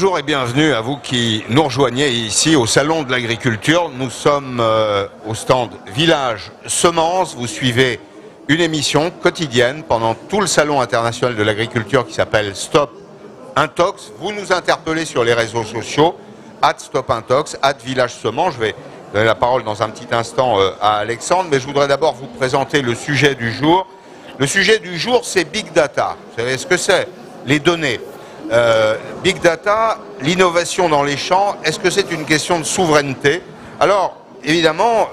Bonjour et bienvenue à vous qui nous rejoignez ici au Salon de l'Agriculture. Nous sommes au stand Village Semences. Vous suivez une émission quotidienne pendant tout le Salon international de l'agriculture qui s'appelle Stop Intox. Vous nous interpellez sur les réseaux sociaux, @StopIntox, @Village Semences. Je vais donner la parole dans un petit instant à Alexandre, mais je voudrais d'abord vous présenter le sujet du jour. Le sujet du jour, c'est Big Data. Vous savez ce que c'est? Les données. Big Data, l'innovation dans les champs, est-ce que c'est une question de souveraineté? Alors, évidemment,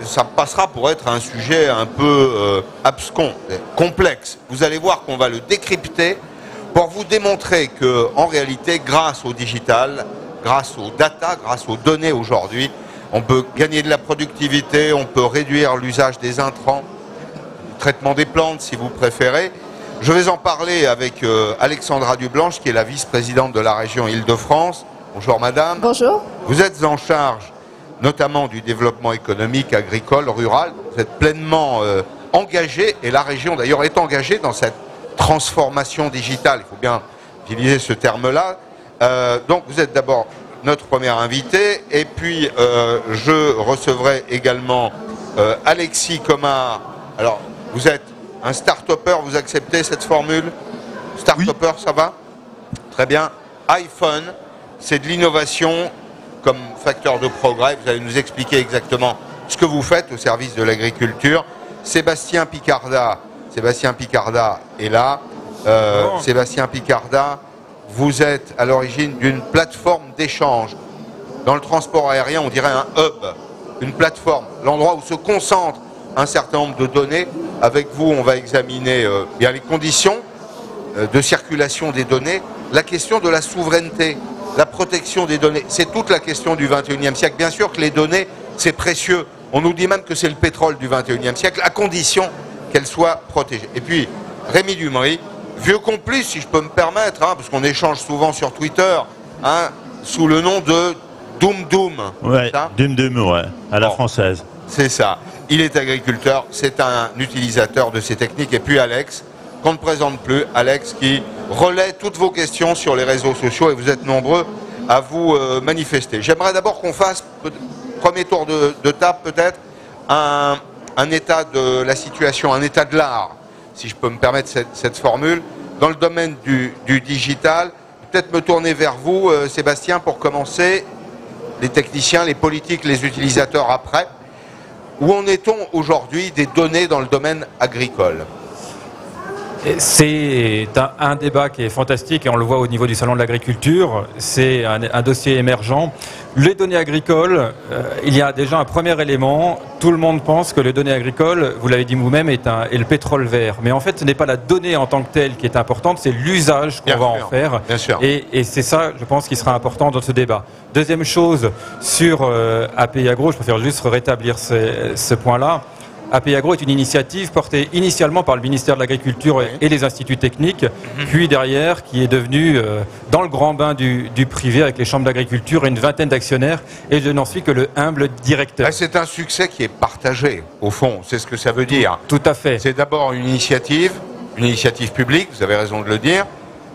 ça passera pour être un sujet un peu abscon, complexe. Vous allez voir qu'on va le décrypter pour vous démontrer que, en réalité, grâce au digital, grâce aux data, grâce aux données aujourd'hui, on peut gagner de la productivité, on peut réduire l'usage des intrants, le traitement des plantes si vous préférez. Je vais en parler avec Alexandra Dublanche, qui est la vice-présidente de la région Île-de-France. Bonjour madame. Bonjour. Vous êtes en charge notamment du développement économique, agricole, rural. Vous êtes pleinement engagée, et la région d'ailleurs est engagée dans cette transformation digitale. Il faut bien utiliser ce terme-là. Donc vous êtes d'abord notre première invitée, et puis je recevrai également Alexis Comard. Alors, vous êtes un start-upper, vous acceptez cette formule? Start-upper, oui. Ça va? Très bien. iPhone, c'est de l'innovation comme facteur de progrès. Vous allez nous expliquer exactement ce que vous faites au service de l'agriculture. Sébastien Picarda est là. Sébastien Picarda, vous êtes à l'origine d'une plateforme d'échange. Dans le transport aérien, on dirait un hub, une plateforme, l'endroit où se concentre un certain nombre de données. Avec vous, on va examiner bien les conditions de circulation des données, la question de la souveraineté, la protection des données. C'est toute la question du 21e siècle. Bien sûr que les données, c'est précieux. On nous dit même que c'est le pétrole du 21e siècle, à condition qu'elles soient protégées. Et puis, Rémi Dumry, vieux complice, si je peux me permettre, hein, parce qu'on échange souvent sur Twitter, hein, sous le nom de Doom Doom. Ouais, Doom Doom, ouais, à la française. C'est ça. Il est agriculteur, c'est un utilisateur de ces techniques. Et puis Alex, qu'on ne présente plus, Alex qui relaie toutes vos questions sur les réseaux sociaux, et vous êtes nombreux à vous manifester. J'aimerais d'abord qu'on fasse, premier tour de table peut-être, un état de la situation, un état de l'art, si je peux me permettre cette formule, dans le domaine du digital. Peut-être me tourner vers vous, Sébastien, pour commencer, les techniciens, les politiques, les utilisateurs après. Où en est-on aujourd'hui des données dans le domaine agricole? C'est un débat qui est fantastique, et on le voit au niveau du Salon de l'Agriculture. C'est un dossier émergent. Les données agricoles, il y a déjà un premier élément. Tout le monde pense que les données agricoles, vous l'avez dit vous-même, est le pétrole vert. Mais en fait, ce n'est pas la donnée en tant que telle qui est importante, c'est l'usage qu'on va en faire. Bien sûr. Et c'est ça, je pense, qui sera important dans ce débat. Deuxième chose, sur API Agro, je préfère juste rétablir ce point-là. API Agro est une initiative portée initialement par le ministère de l'Agriculture et les instituts techniques, puis derrière qui est devenue dans le grand bain du privé avec les chambres d'agriculture et une vingtaine d'actionnaires, et je n'en suis que le humble directeur. C'est un succès qui est partagé, au fond, c'est ce que ça veut dire. Tout à fait. C'est d'abord une initiative publique, vous avez raison de le dire,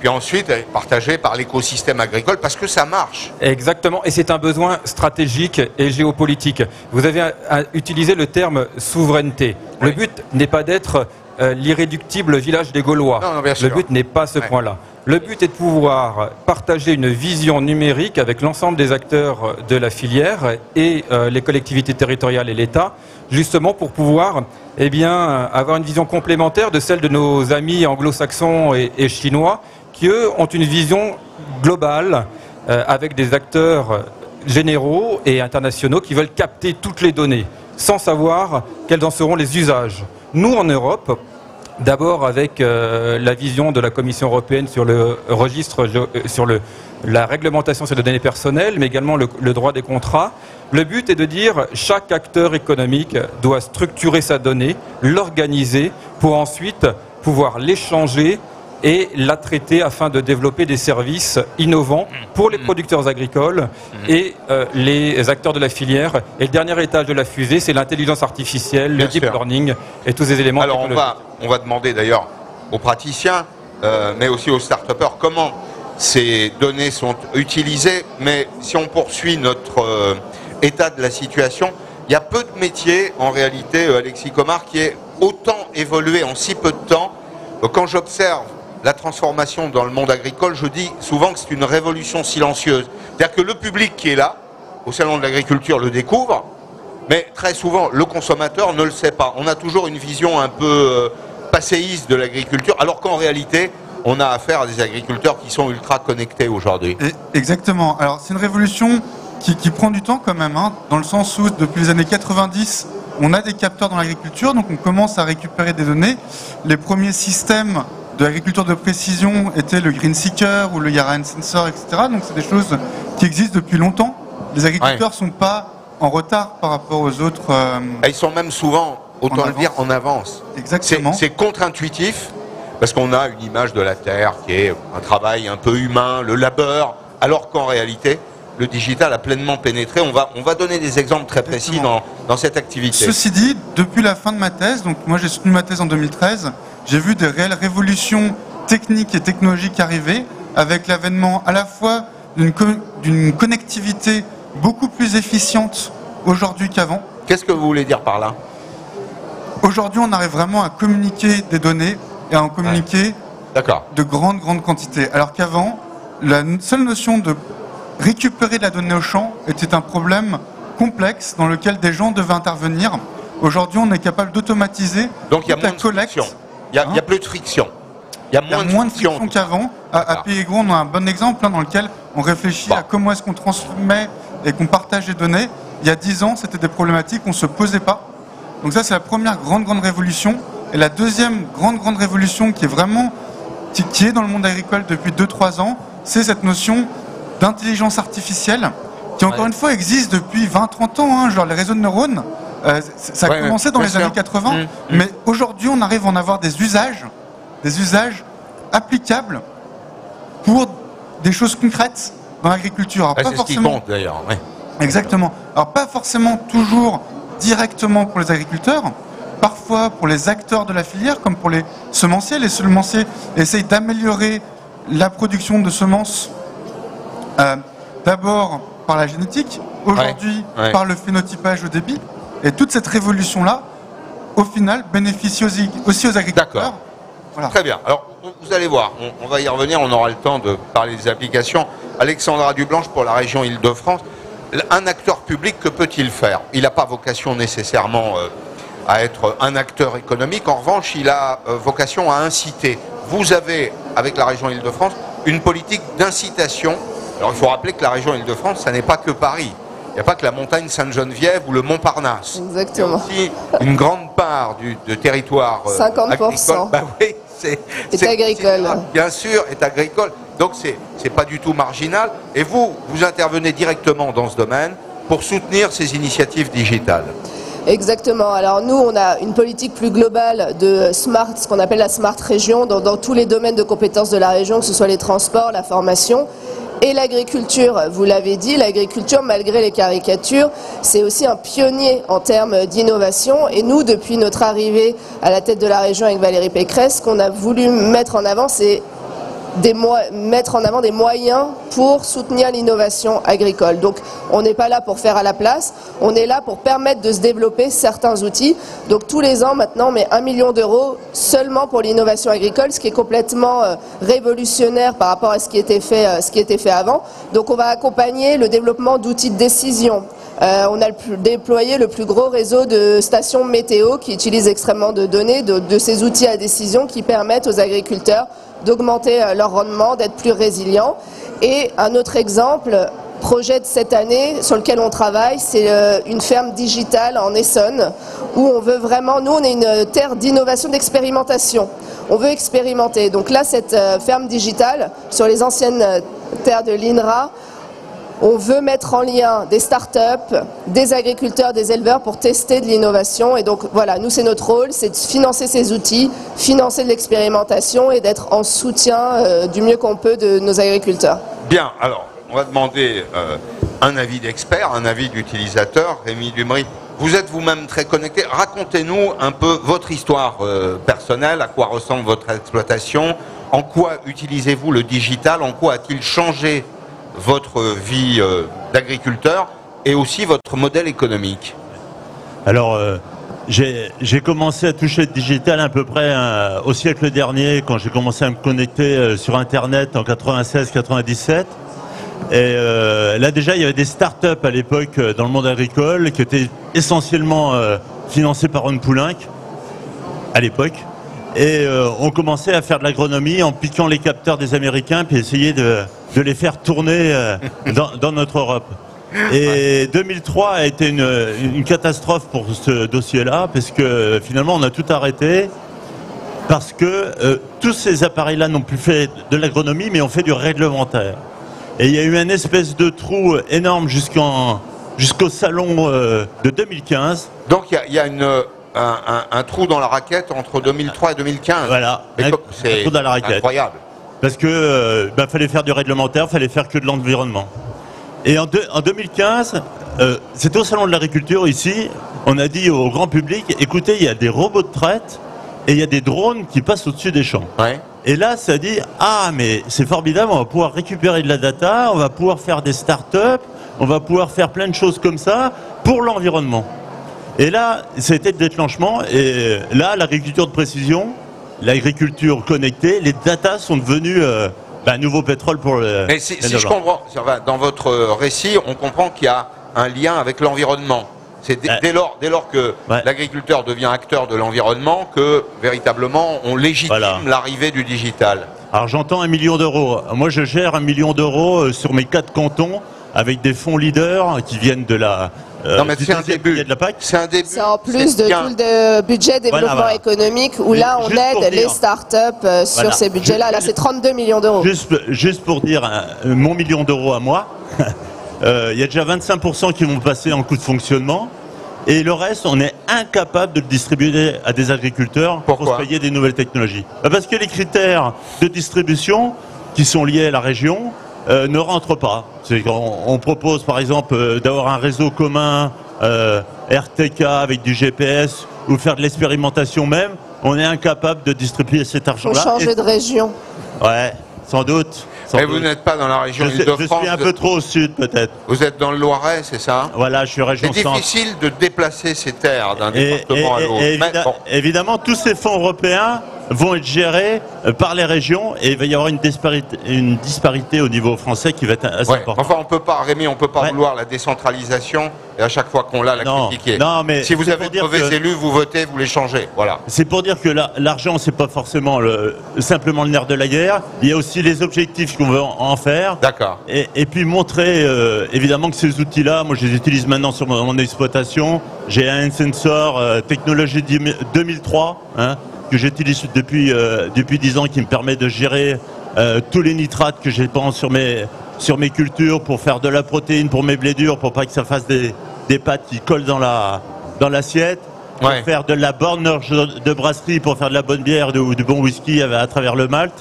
puis ensuite elle est partagée par l'écosystème agricole parce que ça marche. Exactement, et c'est un besoin stratégique et géopolitique. Vous avez utilisé le terme souveraineté. Oui. Le but n'est pas d'être l'irréductible village des Gaulois. Non, bien sûr. Le but n'est pas ce point-là. Le but est de pouvoir partager une vision numérique avec l'ensemble des acteurs de la filière et les collectivités territoriales et l'État, justement pour pouvoir avoir une vision complémentaire de celle de nos amis anglo-saxons et chinois, qui eux ont une vision globale avec des acteurs généraux et internationaux qui veulent capter toutes les données sans savoir quels en seront les usages. Nous, en Europe, d'abord avec la vision de la Commission européenne sur le registre, sur la réglementation sur les données personnelles, mais également le droit des contrats, le but est de dire chaque acteur économique doit structurer sa donnée, l'organiser pour ensuite pouvoir l'échanger et la traiter afin de développer des services innovants pour les producteurs agricoles et les acteurs de la filière. Et le dernier étage de la fusée, c'est l'intelligence artificielle, le deep learning et tous ces éléments. Alors on va demander d'ailleurs aux praticiens, mais aussi aux start-upers, comment ces données sont utilisées, mais si on poursuit notre état de la situation, il y a peu de métiers, en réalité, Alexis Comard, qui est autant évolué en si peu de temps. Quand j'observe la transformation dans le monde agricole, je dis souvent que c'est une révolution silencieuse. C'est-à-dire que le public qui est là, au Salon de l'Agriculture, le découvre, mais très souvent, le consommateur ne le sait pas. On a toujours une vision un peu passéiste de l'agriculture, alors qu'en réalité, on a affaire à des agriculteurs qui sont ultra connectés aujourd'hui. Exactement. Alors, c'est une révolution qui prend du temps quand même, hein, dans le sens où, depuis les années 90, on a des capteurs dans l'agriculture, donc on commence à récupérer des données. Les premiers systèmes de l'agriculture de précision étaient le Green Seeker ou le Yara Sensor, etc. Donc c'est des choses qui existent depuis longtemps. Les agriculteurs ne sont pas en retard par rapport aux autres. Ils sont même souvent, autant le dire, en avance. Exactement. C'est contre-intuitif, parce qu'on a une image de la Terre qui est un travail un peu humain, le labeur, alors qu'en réalité, le digital a pleinement pénétré. On va donner des exemples très précis dans cette activité. Ceci dit, depuis la fin de ma thèse, donc moi j'ai soutenu ma thèse en 2013, j'ai vu des réelles révolutions techniques et technologiques arriver, avec l'avènement à la fois d'une connectivité beaucoup plus efficiente aujourd'hui qu'avant. Qu'est-ce que vous voulez dire par là? Aujourd'hui, on arrive vraiment à communiquer des données et à en communiquer de grandes quantités. Alors qu'avant, la seule notion de récupérer de la donnée au champ était un problème complexe dans lequel des gens devaient intervenir. Aujourd'hui, on est capable d'automatiser toute la collecte. Il n'y a plus de friction. Il y a moins de friction qu'avant. À Pays Gros, on a un bon exemple dans lequel on réfléchit à comment est-ce qu'on transmet et qu'on partage les données. Il y a 10 ans, c'était des problématiques qu'on ne se posait pas. Donc ça, c'est la première grande révolution. Et la deuxième grande révolution qui est vraiment qui est dans le monde agricole depuis 2-3 ans, c'est cette notion d'intelligence artificielle qui, encore une fois, existe depuis 20-30 ans. Hein, genre les réseaux de neurones, ça a commencé dans les années 80. Mais aujourd'hui, on arrive à en avoir des usages applicables pour des choses concrètes dans l'agriculture. C'est ce qui compte d'ailleurs. Exactement. Alors pas forcément toujours directement pour les agriculteurs, parfois pour les acteurs de la filière, comme pour les semenciers. Les semenciers essayent d'améliorer la production de semences, d'abord par la génétique, aujourd'hui par le phénotypage au débit. Et toute cette révolution-là, au final, bénéficie aussi aux agriculteurs. Voilà. Très bien. Alors, vous allez voir, on va y revenir, on aura le temps de parler des applications. Alexandra Dublanche pour la région Île-de-France. Un acteur public, que peut-il faire? Il n'a pas vocation nécessairement à être un acteur économique. En revanche, il a vocation à inciter. Vous avez, avec la région Île-de-France, une politique d'incitation. Alors, il faut rappeler que la région Île-de-France, ça n'est pas que Paris. Il n'y a pas que la montagne Sainte-Geneviève ou le Mont-Parnasse. Exactement. Il y a aussi une grande part de territoire 50%. Agricole. Bah oui, est agricole. Bien sûr, est agricole. Donc, c'est pas du tout marginal. Et vous intervenez directement dans ce domaine pour soutenir ces initiatives digitales. Exactement. Alors nous, on a une politique plus globale de smart, ce qu'on appelle la smart région, dans tous les domaines de compétences de la région, que ce soit les transports, la formation et l'agriculture. Vous l'avez dit, l'agriculture, malgré les caricatures, c'est aussi un pionnier en termes d'innovation. Et nous, depuis notre arrivée à la tête de la région avec Valérie Pécresse, ce qu'on a voulu mettre en avant, c'est mettre en avant des moyens pour soutenir l'innovation agricole. Donc on n'est pas là pour faire à la place, on est là pour permettre de se développer certains outils. Donc tous les ans maintenant on met 1 million d'euros seulement pour l'innovation agricole, ce qui est complètement révolutionnaire par rapport à ce qui était fait avant. Donc on va accompagner le développement d'outils de décision. On a déployé le plus gros réseau de stations météo qui utilisent extrêmement de données, de ces outils à décision qui permettent aux agriculteurs d'augmenter leur rendement, d'être plus résilients. Et un autre exemple, projet de cette année sur lequel on travaille, c'est une ferme digitale en Essonne où on veut vraiment, nous on est une terre d'innovation, d'expérimentation. On veut expérimenter. Donc là, cette ferme digitale sur les anciennes terres de l'INRA, on veut mettre en lien des startups, des agriculteurs, des éleveurs pour tester de l'innovation. Et donc voilà, nous c'est notre rôle, c'est de financer ces outils, financer de l'expérimentation et d'être en soutien du mieux qu'on peut de nos agriculteurs. Bien, alors on va demander un avis d'expert, un avis d'utilisateur. Rémi Dumry, vous êtes vous-même très connecté. Racontez-nous un peu votre histoire personnelle, à quoi ressemble votre exploitation, En quoi utilisez-vous le digital? En quoi a-t-il changé votre vie d'agriculteur et aussi votre modèle économique? Alors, j'ai commencé à toucher le digital à peu près au siècle dernier, quand j'ai commencé à me connecter sur Internet en 96-97. Et là déjà, il y avait des startups à l'époque dans le monde agricole qui étaient essentiellement financées par Ron Poulenc, à l'époque. Et on commençait à faire de l'agronomie en piquant les capteurs des Américains puis essayer de les faire tourner dans notre Europe. Et 2003 a été une catastrophe pour ce dossier-là, parce que finalement on a tout arrêté, parce que tous ces appareils-là n'ont plus fait de l'agronomie, mais ont fait du réglementaire. Et il y a eu une espèce de trou énorme jusqu'au salon de 2015. Donc il y a un trou dans la raquette entre 2003 et 2015. Voilà, c'est trou dans la raquette. Incroyable. Parce que fallait faire du réglementaire, fallait faire que de l'environnement. Et en 2015, c'était au salon de l'agriculture ici, on a dit au grand public, écoutez, il y a des robots de traite et il y a des drones qui passent au-dessus des champs. Ouais. Et là, ça dit, ah mais c'est formidable, on va pouvoir récupérer de la data, on va pouvoir faire des startups, on va pouvoir faire plein de choses comme ça pour l'environnement. Et là, c'était le déclenchement, et là, l'agriculture de précision, l'agriculture connectée, les datas sont devenues un nouveau pétrole pour le... Mais si je comprends, dans votre récit, on comprend qu'il y a un lien avec l'environnement. C'est dès lors que l'agriculteur devient acteur de l'environnement que, véritablement, on légitime l'arrivée du digital. Alors j'entends 1 million d'euros. Moi, je gère 1 million d'euros sur mes 4 cantons, avec des fonds leaders qui viennent de la... non mais c'est un début. C'est en plus de tout le budget développement économique où là on aide les startups sur ces budgets-là. Là c'est 32 millions d'euros. Juste pour dire mon million d'euros à moi, il y a déjà 25% qui vont passer en coût de fonctionnement et le reste on est incapable de le distribuer à des agriculteurs pour se payer des nouvelles technologies. Parce que les critères de distribution qui sont liés à la région ne rentrent pas. On propose par exemple d'avoir un réseau commun RTK avec du GPS ou faire de l'expérimentation même. On est incapable de distribuer cet argent-là. Faut changer de région. Ouais, sans doute. Mais vous n'êtes pas dans la région Île-de-France. Je suis un peu trop au sud peut-être. Vous êtes dans le Loiret, c'est ça? Voilà, je suis région centre. C'est difficile de déplacer ces terres d'un département à l'autre. Évidemment, tous ces fonds européens vont être gérés par les régions et il va y avoir une disparité au niveau français qui va être assez importante. Enfin, on peut pas, Rémi, on peut pas vouloir la décentralisation et à chaque fois qu'on l'a, la critiquer. Non, mais si vous avez de mauvais élus, vous votez, vous les changez. Voilà. C'est pour dire que l'argent, c'est pas forcément simplement le nerf de la guerre. Il y a aussi les objectifs qu'on veut en faire. D'accord. Et puis montrer, évidemment, que ces outils-là, moi, je les utilise maintenant sur mon exploitation. J'ai un sensor technologie 2003, que j'utilise depuis 10 ans, qui me permet de gérer tous les nitrates que j'ai sur mes cultures pour faire de la protéine pour mes blés durs, pour pas que ça fasse des pâtes qui collent dans l'assiette, pour faire de la borne de brasserie, pour faire de la bonne bière ou du bon whisky à travers le malt.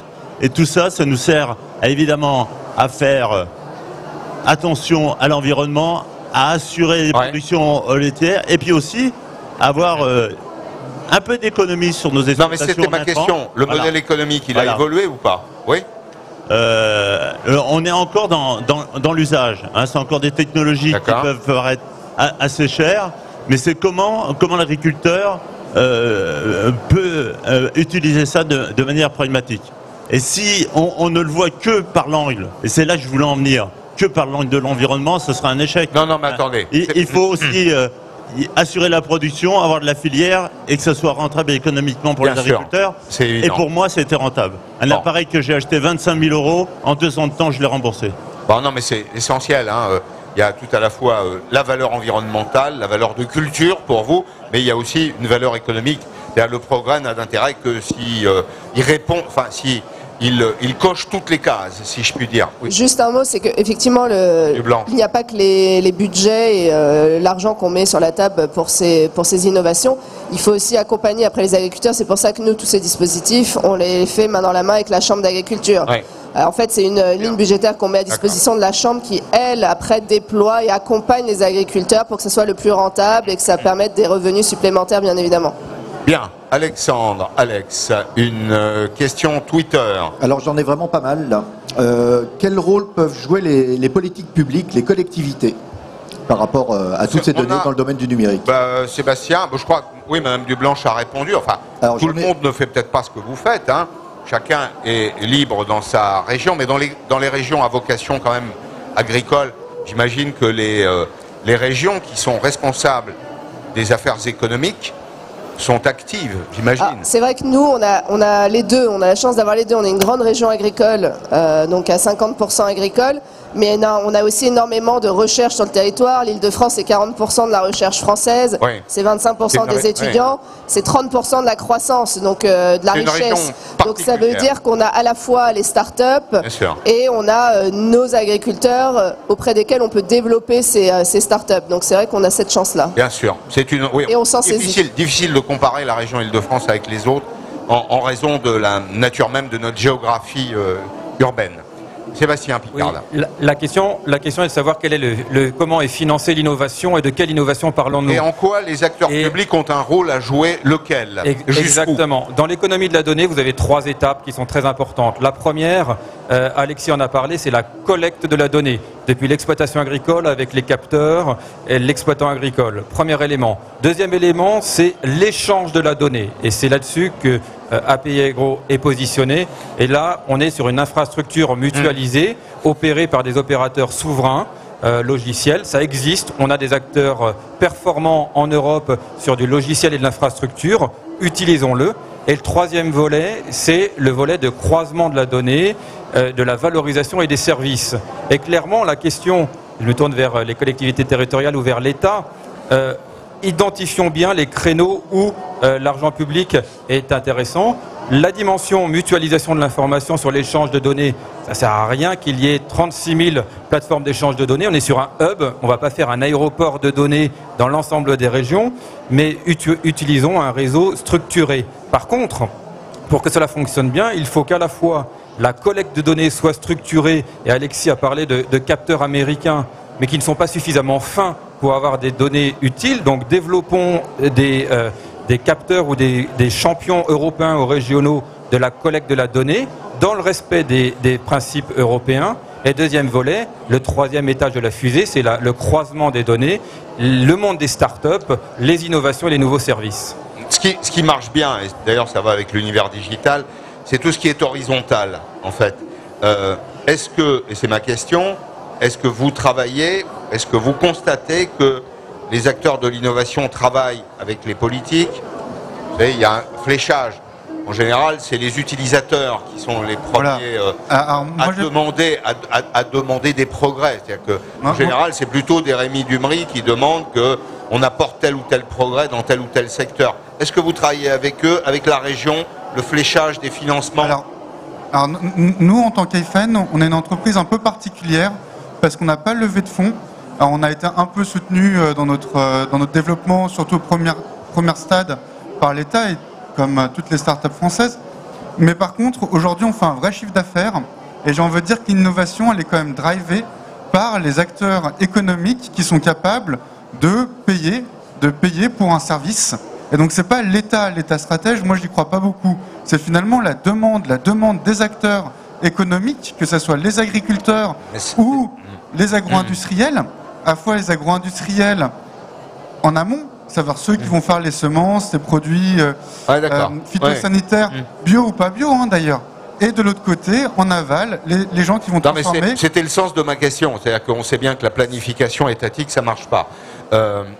Et tout ça, ça nous sert évidemment à faire attention à l'environnement, à assurer les productions laitières et puis aussi avoir un peu d'économie sur nos exploitations. Non mais c'était ma question. Le modèle économique, il a évolué ou pas? Oui. On est encore dans l'usage. C'est encore des technologies qui peuvent paraître assez chères, mais c'est comment l'agriculteur peut utiliser ça de manière pragmatique. Et si on ne le voit que par l'angle, et c'est là que je voulais en venir, que par l'angle de l'environnement, ce sera un échec. Non, mais attendez. Il faut aussi assurer la production, avoir de la filière et que ça soit rentable économiquement pour les agriculteurs. Et pour moi, c'était rentable. Un appareil que j'ai acheté 25 000 euros, en 2 ans de temps, je l'ai remboursé. Non, mais c'est essentiel. Il y a tout à la fois la valeur environnementale, la valeur de culture pour vous, mais il y a aussi une valeur économique. Le progrès n'a d'intérêt que si il répond, il coche toutes les cases, si je puis dire. Oui. Juste un mot, c'est qu'effectivement, il n'y a pas que les budgets et l'argent qu'on met sur la table pour ces innovations. Il faut aussi accompagner après les agriculteurs. C'est pour ça que nous, tous ces dispositifs, on les fait main dans la main avec la Chambre d'agriculture. Ouais. En fait, c'est une ligne budgétaire qu'on met à disposition de la Chambre qui, elle, après, déploie et accompagne les agriculteurs pour que ce soit le plus rentable et que ça permette des revenus supplémentaires, bien évidemment. Bien, Alexandre, Alex, une question Twitter. Alors j'en ai vraiment pas mal là. Quel rôle peuvent jouer les politiques publiques, les collectivités par rapport à toutes ces données dans le domaine du numérique? Sébastien, je crois que oui, Madame Dublanche a répondu. Enfin, alors, tout le monde ne fait peut-être pas ce que vous faites. Hein. Chacun est libre dans sa région, mais dans les régions à vocation quand même agricole, j'imagine que les régions qui sont responsables des affaires économiques sont actives, j'imagine. C'est vrai que nous, on a les deux, on a la chance d'avoir les deux. On est une grande région agricole, donc à 50% agricole, mais on a aussi énormément de recherche sur le territoire. L'Île-de-France, c'est 40% de la recherche française, oui. C'est 25% des étudiants, oui. C'est 30% de la croissance, donc de la richesse. Donc ça veut dire qu'on a à la fois les start-up et on a nos agriculteurs auprès desquels on peut développer ces start-up. Donc c'est vrai qu'on a cette chance-là. Bien sûr. Et on s'en saisit. Difficile de comparer la région Île-de-France avec les autres en raison de la nature même de notre géographie urbaine. Sébastien Picard. Oui, la question est de savoir comment est financée l'innovation et de quelle innovation parlons-nous. Et en quoi les acteurs publics ont un rôle à jouer, lequel? Exactement. Dans l'économie de la donnée, vous avez 3 étapes qui sont très importantes. La première, Alexis en a parlé, c'est la collecte de la donnée. Depuis l'exploitation agricole avec les capteurs et l'exploitant agricole. Premier élément. Deuxième élément, c'est l'échange de la donnée. Et c'est là-dessus que API Agro est positionné. Et là, on est sur une infrastructure mutualisée, opérée par des opérateurs souverains, logiciels. Ça existe. On a des acteurs performants en Europe sur du logiciel et de l'infrastructure. Utilisons-le. Et le troisième volet, c'est le volet de croisement de la donnée, de la valorisation et des services. Et clairement, la question, je me tourne vers les collectivités territoriales ou vers l'État, identifions bien les créneaux où l'argent public est intéressant. La dimension mutualisation de l'information sur l'échange de données, ça ne sert à rien qu'il y ait 36 000 plateformes d'échange de données. On est sur un hub, on ne va pas faire un aéroport de données dans l'ensemble des régions, mais utilisons un réseau structuré. Par contre, pour que cela fonctionne bien, il faut qu'à la fois la collecte de données soit structurée, et Alexis a parlé de capteurs américains, mais qui ne sont pas suffisamment fins pour avoir des données utiles. Donc développons des capteurs ou des champions européens ou régionaux de la collecte de la donnée dans le respect des principes européens. Et deuxième volet, le troisième étage de la fusée, c'est le croisement des données, le monde des startups, les innovations et les nouveaux services. Ce qui marche bien, et d'ailleurs ça va avec l'univers digital, c'est tout ce qui est horizontal, en fait. Est-ce que, et c'est ma question, est-ce que vous travaillez, est-ce que vous constatez que les acteurs de l'innovation travaillent avec les politiques? Vous savez, il y a un fléchage. En général, c'est les utilisateurs qui sont les premiers à demander des progrès. C'est-à-dire que, en général, c'est plutôt des Rémi Dumry qui demandent qu'on apporte tel ou tel progrès dans tel ou tel secteur. Est-ce que vous travaillez avec eux, avec la région, le fléchage des financements? Alors, nous, en tant qu'AIFEN, on est une entreprise un peu particulière parce qu'on n'a pas levé de fonds. Alors, on a été un peu soutenu dans notre développement, surtout au premier stade, par l'État, et comme toutes les startups françaises. Mais par contre, aujourd'hui, on fait un vrai chiffre d'affaires. Et j'ai envie de dire que l'innovation, elle est quand même drivée par les acteurs économiques qui sont capables de payer pour un service. Et donc, c'est pas l'État stratège, moi, je n'y crois pas beaucoup. C'est finalement la demande des acteurs économiques, que ce soit les agriculteurs ou les agro-industriels, à la fois les agro-industriels en amont, savoir ceux qui vont faire les semences, les produits phytosanitaires, bio ou pas bio d'ailleurs. Et de l'autre côté, en aval, les gens qui vont transformer... C'était le sens de ma question. C'est-à-dire qu'on sait bien que la planification étatique, ça ne marche pas.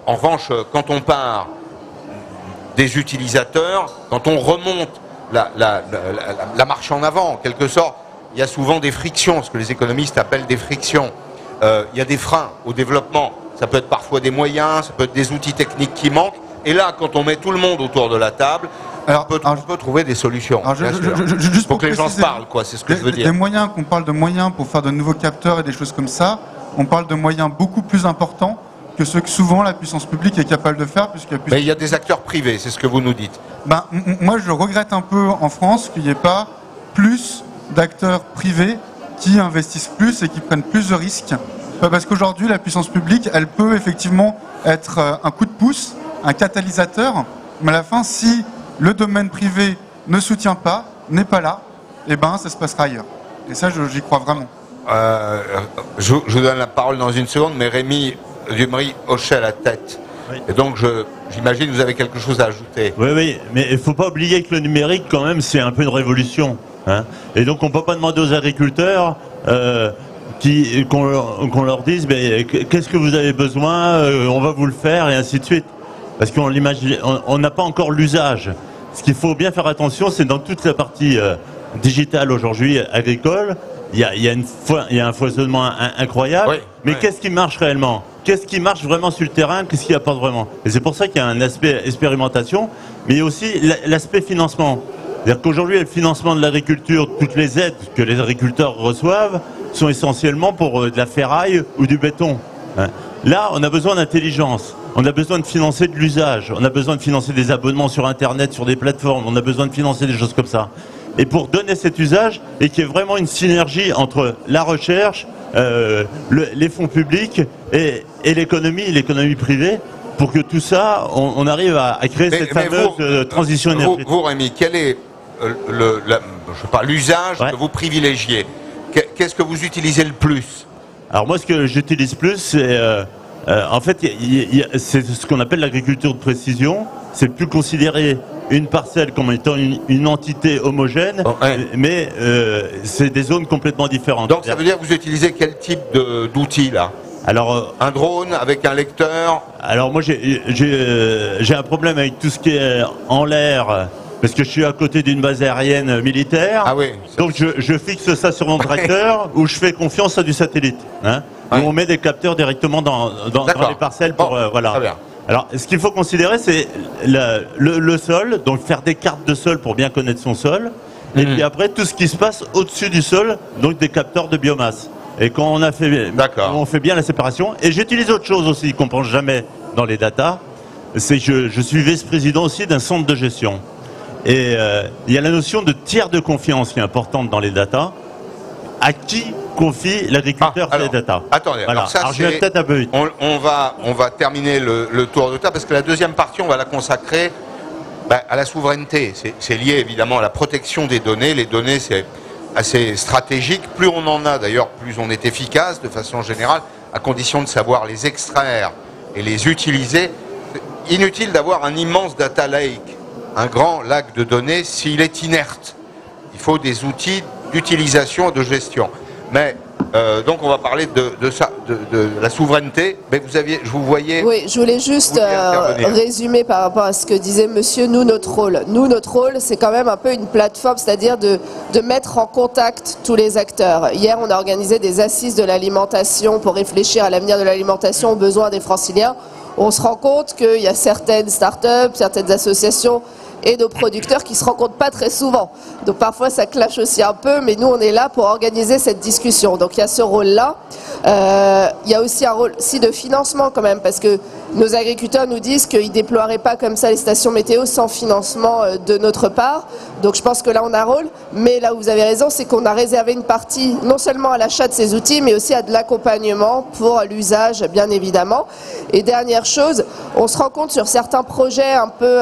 En revanche, quand on part des utilisateurs, quand on remonte la marche en avant, en quelque sorte, il y a souvent des frictions, ce que les économistes appellent des frictions. Il y a des freins au développement. Ça peut être parfois des moyens, ça peut être des outils techniques qui manquent. Et là, quand on met tout le monde autour de la table, on peut trouver des solutions. Juste pour que les gens se parlent, quoi. C'est ce que je veux dire. Les moyens, qu'on parle de moyens pour faire de nouveaux capteurs et des choses comme ça, on parle de moyens beaucoup plus importants que ceux que souvent la puissance publique est capable de faire. Mais il y a des acteurs privés, c'est ce que vous nous dites. Moi, je regrette un peu en France qu'il n'y ait pas plus d'acteurs privés qui investissent plus et qui prennent plus de risques. Parce qu'aujourd'hui, la puissance publique, elle peut effectivement être un coup de pouce, un catalyseur, mais à la fin, si le domaine privé ne soutient pas, n'est pas là, eh ben ça se passera ailleurs. Et ça, j'y crois vraiment. Je vous donne la parole dans une seconde, mais Rémi Dumery hochait la tête. Oui. Et donc, j'imagine que vous avez quelque chose à ajouter. Oui, oui, mais il ne faut pas oublier que le numérique, quand même, c'est un peu une révolution. Hein. Et donc, on ne peut pas demander aux agriculteurs qu'on leur dise qu'est-ce que vous avez besoin, on va vous le faire, et ainsi de suite. Parce qu'on n'a pas encore l'usage. Ce qu'il faut bien faire attention, c'est dans toute la partie digitale aujourd'hui, agricole, il y a un foisonnement incroyable. Oui, mais qu'est-ce qui marche réellement? Qu'est-ce qui marche vraiment sur le terrain? Qu'est-ce qui apporte vraiment? Et c'est pour ça qu'il y a un aspect expérimentation, mais il y a aussi l'aspect financement. C'est-à-dire qu'aujourd'hui, le financement de l'agriculture, toutes les aides que les agriculteurs reçoivent sont essentiellement pour de la ferraille ou du béton. Hein. Là, on a besoin d'intelligence. On a besoin de financer de l'usage. On a besoin de financer des abonnements sur Internet, sur des plateformes. On a besoin de financer des choses comme ça. Et pour donner cet usage, et qu'il y ait vraiment une synergie entre la recherche, les fonds publics et l'économie privée, pour que tout ça, on arrive à créer cette fameuse transition énergétique. Vous, Rémi, quel est l'usage que vous privilégiez? Qu'est-ce que vous utilisez le plus? Alors moi, ce que j'utilise plus, c'est en fait, c'est ce qu'on appelle l'agriculture de précision. C'est plus considérer une parcelle comme étant une entité homogène, mais c'est des zones complètement différentes. Donc ça veut dire que vous utilisez quel type d'outils là? Alors, un drone avec un lecteur? Alors moi j'ai un problème avec tout ce qui est en l'air, parce que je suis à côté d'une base aérienne militaire. Ah oui. Donc je fixe ça sur mon tracteur, où je fais confiance à du satellite. Hein, où on met des capteurs directement dans les parcelles pour voilà. Très bien. Alors, ce qu'il faut considérer, c'est le sol, donc faire des cartes de sol pour bien connaître son sol, et puis après, tout ce qui se passe au-dessus du sol, donc des capteurs de biomasse. Et quand on fait bien la séparation, et j'utilise autre chose aussi qu'on ne pense jamais dans les datas, c'est que je suis vice-président aussi d'un centre de gestion. Et il y a la notion de tiers de confiance qui est importante dans les datas. À qui confie l'agriculteur ces datas? Attendez, voilà. Alors je vais peut-être un peu vite. On va terminer le tour de table, parce que la deuxième partie, on va la consacrer à la souveraineté. C'est lié évidemment à la protection des données. Les données, c'est assez stratégique. Plus on en a d'ailleurs, plus on est efficace de façon générale, à condition de savoir les extraire et les utiliser. Inutile d'avoir un immense data lake, un grand lac de données, s'il est inerte. Il faut des outils d'utilisation et de gestion. Mais donc on va parler de ça, de la souveraineté. Mais je vous voyais. Oui, je voulais juste résumer par rapport à ce que disait monsieur. Nous, notre rôle, c'est quand même un peu une plateforme, c'est-à-dire de mettre en contact tous les acteurs. Hier, on a organisé des assises de l'alimentation pour réfléchir à l'avenir de l'alimentation, aux besoins des Franciliens. On se rend compte qu'il y a certaines start-up, certaines associations et nos producteurs qui ne se rencontrent pas très souvent. Donc parfois ça clash aussi un peu, mais nous on est là pour organiser cette discussion. Donc il y a ce rôle-là. Il y a aussi un rôle de financement quand même, parce que nos agriculteurs nous disent qu'ils ne déploieraient pas comme ça les stations météo sans financement de notre part. Donc je pense que là on a un rôle, mais là où vous avez raison, c'est qu'on a réservé une partie non seulement à l'achat de ces outils, mais aussi à de l'accompagnement pour l'usage, bien évidemment. Et dernière chose, on se rend compte sur certains projets un peu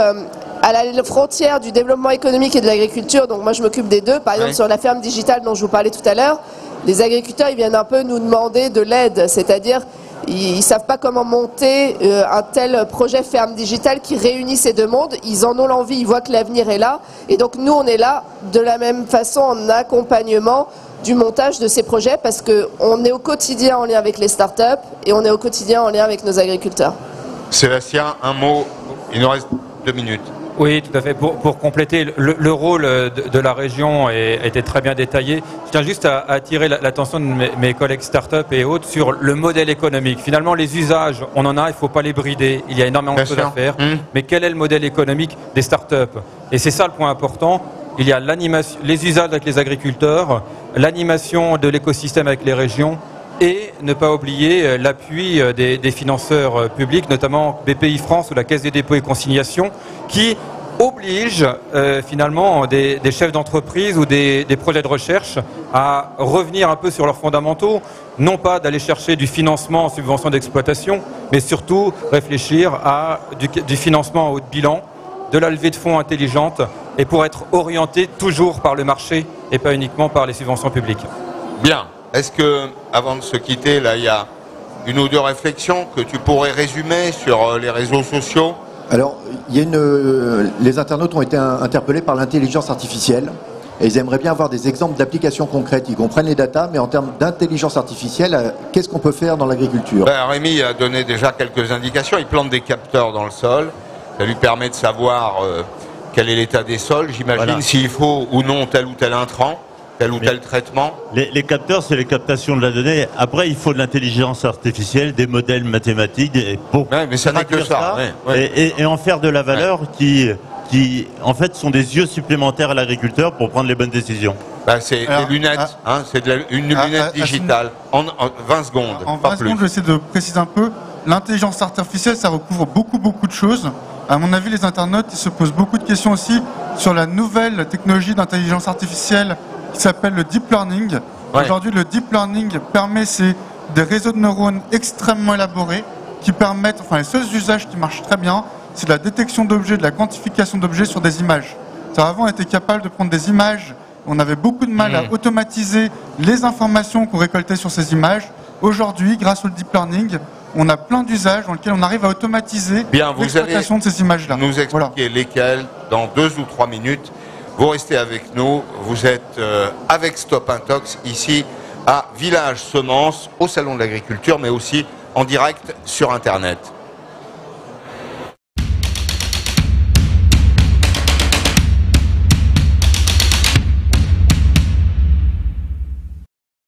à la frontière du développement économique et de l'agriculture, donc moi je m'occupe des deux, par exemple sur la ferme digitale dont je vous parlais tout à l'heure, les agriculteurs ils viennent un peu nous demander de l'aide, c'est-à-dire ils ne savent pas comment monter un tel projet ferme digitale qui réunit ces deux mondes, ils en ont l'envie, ils voient que l'avenir est là, et donc nous on est là de la même façon en accompagnement du montage de ces projets, parce qu'on est au quotidien en lien avec les startups et on est au quotidien en lien avec nos agriculteurs. Sébastien, un mot, il nous reste 2 minutes. Oui, tout à fait. Pour compléter, le rôle de la région a été très bien détaillé. Je tiens juste à attirer l'attention de mes collègues start-up et autres sur le modèle économique. Finalement, les usages, on en a, il ne faut pas les brider. Il y a énormément de choses à faire. Mais quel est le modèle économique des start-up? Et c'est ça le point important. Il y a l'animation, les usages avec les agriculteurs, l'animation de l'écosystème avec les régions, et ne pas oublier l'appui des financeurs publics, notamment BPI France ou la Caisse des dépôts et consignations, qui oblige finalement des chefs d'entreprise ou des projets de recherche à revenir un peu sur leurs fondamentaux, non pas d'aller chercher du financement en subvention d'exploitation, mais surtout réfléchir à du financement en haut de bilan, de la levée de fonds intelligente et pour être orienté toujours par le marché et pas uniquement par les subventions publiques. Bien. Est-ce que, avant de se quitter, là, il y a une ou deux réflexions que tu pourrais résumer sur les réseaux sociaux? Alors, les internautes ont été interpellés par l'intelligence artificielle et ils aimeraient bien avoir des exemples d'applications concrètes. Ils comprennent les datas, mais en termes d'intelligence artificielle, qu'est-ce qu'on peut faire dans l'agriculture? Rémi a donné déjà quelques indications. Il plante des capteurs dans le sol. Ça lui permet de savoir quel est l'état des sols, j'imagine, Voilà. s'il faut ou non tel ou tel intrant, tel ou tel traitement. Les capteurs, c'est les captations de la donnée. Après, il faut de l'intelligence artificielle, des modèles mathématiques pour Mais ça n'est que traduire ça. Ouais. et en faire de la valeur qui, en fait, sont des yeux supplémentaires à l'agriculteur pour prendre les bonnes décisions. C'est Alors, des lunettes, c'est une lunette digitale en 20 secondes. En pas 20 plus. secondes, je vais essayer de préciser un peu. L'intelligence artificielle, ça recouvre beaucoup de choses. À mon avis, les internautes, ils se posent beaucoup de questions aussi sur la nouvelle technologie d'intelligence artificielle qui s'appelle le deep learning. Ouais. Aujourd'hui, le deep learning permet, c'est des réseaux de neurones extrêmement élaborés qui permettent, les seuls usages qui marchent très bien, c'est de la détection d'objets, de la quantification d'objets sur des images. Ça, avant, on était capable de prendre des images, on avait beaucoup de mal à automatiser les informations qu'on récoltait sur ces images. Aujourd'hui, grâce au deep learning, on a plein d'usages dans lesquels on arrive à automatiser l'exploitation de ces images-là. Nous expliquer lesquels dans 2 ou 3 minutes. Vous restez avec nous. Vous êtes avec Stop Intox ici à Village Semences, au Salon de l'Agriculture, mais aussi en direct sur Internet.